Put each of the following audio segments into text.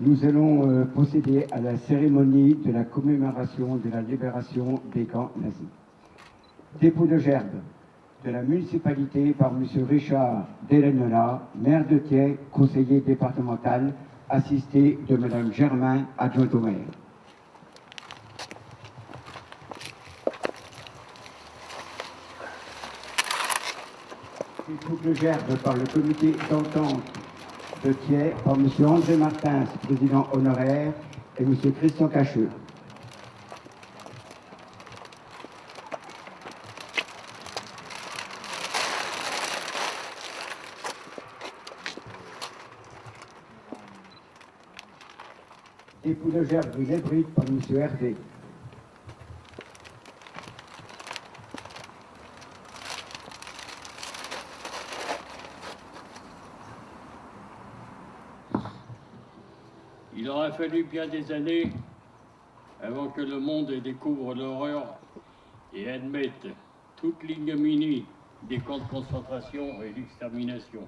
Nous allons procéder à la cérémonie de la commémoration de la libération des camps nazis. Dépôt de gerbe de la municipalité par M. Richard Delanola, maire de Thiais, conseiller départemental, assisté de Mme Germain, adjointe au maire. Dépôt de gerbe par le comité d'entente de Thiers par M. André Martins, président honoraire, et M. Christian Cacheux. Dépôt de gerbe de l'Hébride par M. Hervé. Il aura fallu bien des années avant que le monde découvre l'horreur et admette toute l'ignominie des camps de concentration et d'extermination.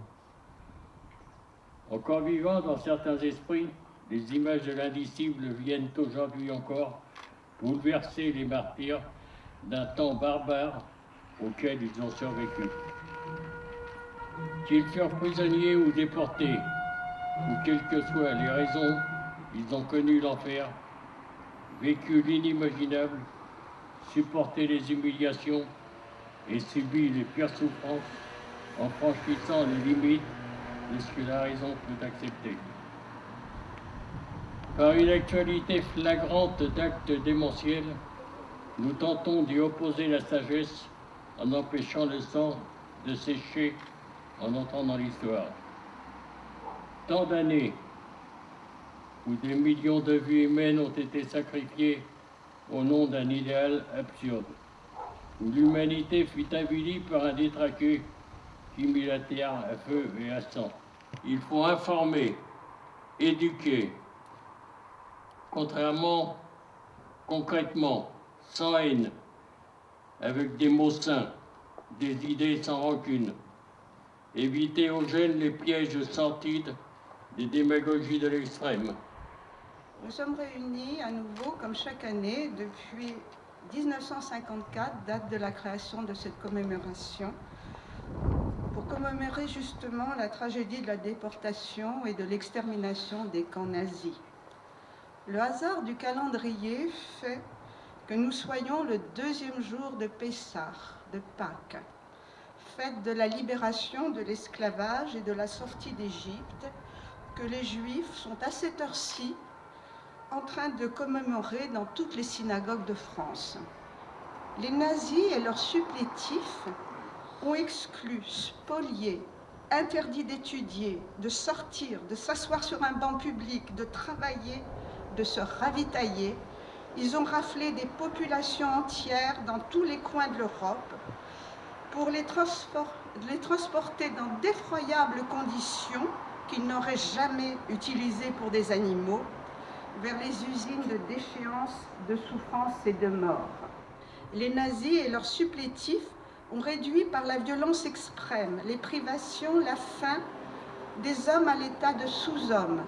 Encore vivant dans certains esprits, les images de l'indicible viennent aujourd'hui encore bouleverser les martyrs d'un temps barbare auquel ils ont survécu. Qu'ils furent prisonniers ou déportés, ou quelles que soient les raisons, ils ont connu l'enfer, vécu l'inimaginable, supporté les humiliations et subi les pires souffrances en franchissant les limites de ce que la raison peut accepter. Par une actualité flagrante d'actes démentiels, nous tentons d'y opposer la sagesse en empêchant le sang de sécher en entrant dans l'histoire. Tant d'années où des millions de vies humaines ont été sacrifiées au nom d'un idéal absurde, où l'humanité fut avilie par un détraqué qui mit la terre à feu et à sang. Il faut informer, éduquer, concrètement, sans haine, avec des mots sains, des idées sans rancune, éviter aux jeunes les pièges sordides des démagogies de l'extrême. Nous sommes réunis à nouveau, comme chaque année, depuis 1954, date de la création de cette commémoration, pour commémorer justement la tragédie de la déportation et de l'extermination des camps nazis. Le hasard du calendrier fait que nous soyons le deuxième jour de Pessah, de Pâques, fête de la libération de l'esclavage et de la sortie d'Égypte, que les Juifs sont à cette heure-ci en train de commémorer dans toutes les synagogues de France. Les nazis et leurs supplétifs ont exclu, spolié, interdit d'étudier, de sortir, de s'asseoir sur un banc public, de travailler, de se ravitailler. Ils ont raflé des populations entières dans tous les coins de l'Europe pour les transporter dans d'effroyables conditions qu'ils n'auraient jamais utilisées pour des animaux, vers les usines de déchéance, de souffrance et de mort. Les nazis et leurs supplétifs ont réduit par la violence extrême, les privations, la faim des hommes à l'état de sous-hommes,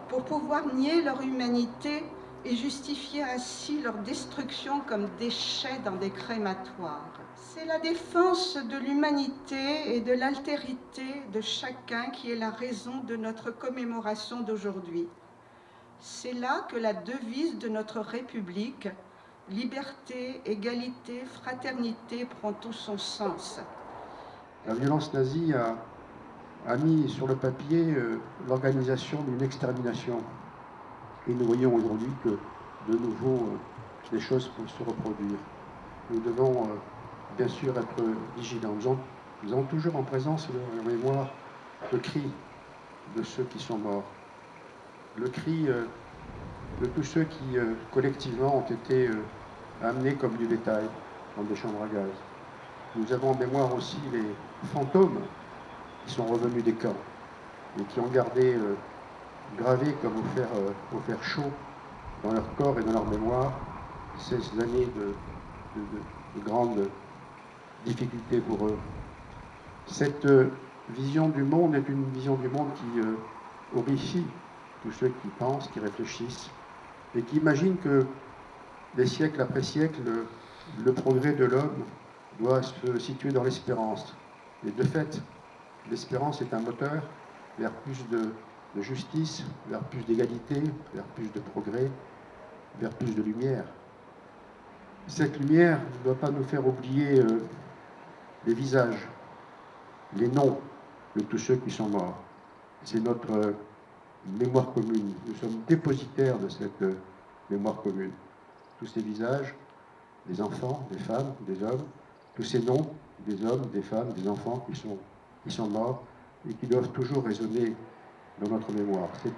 pour pouvoir nier leur humanité et justifier ainsi leur destruction comme déchets dans des crématoires. C'est la défense de l'humanité et de l'altérité de chacun qui est la raison de notre commémoration d'aujourd'hui. C'est là que la devise de notre République, liberté, égalité, fraternité, prend tout son sens. La violence nazie a mis sur le papier l'organisation d'une extermination. Et nous voyons aujourd'hui que de nouveau les choses peuvent se reproduire. Nous devons bien sûr être vigilants. Nous avons toujours en présence en mémoire le cri de ceux qui sont morts. Le cri de tous ceux qui collectivement ont été amenés comme du bétail dans des chambres à gaz. Nous avons en mémoire aussi les fantômes qui sont revenus des camps et qui ont gardé gravé comme au fer chaud dans leur corps et dans leur mémoire ces années de grandes difficultés pour eux. Cette vision du monde est une vision du monde qui horrifie tous ceux qui pensent, qui réfléchissent, et qui imaginent que des siècles après siècles, le progrès de l'homme doit se situer dans l'espérance. Et de fait, l'espérance est un moteur vers plus de justice, vers plus d'égalité, vers plus de progrès, vers plus de lumière. Cette lumière ne doit pas nous faire oublier les visages, les noms de tous ceux qui sont morts. C'est notre mémoire commune. Nous sommes dépositaires de cette mémoire commune. Tous ces visages, des enfants, des femmes, des hommes, tous ces noms des hommes, des femmes, des enfants qui sont morts et qui doivent toujours résonner dans notre mémoire. C'est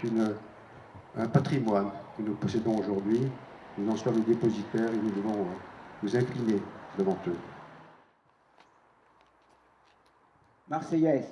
un patrimoine que nous possédons aujourd'hui. Nous en sommes les dépositaires et nous devons nous incliner devant eux. Marseillaise.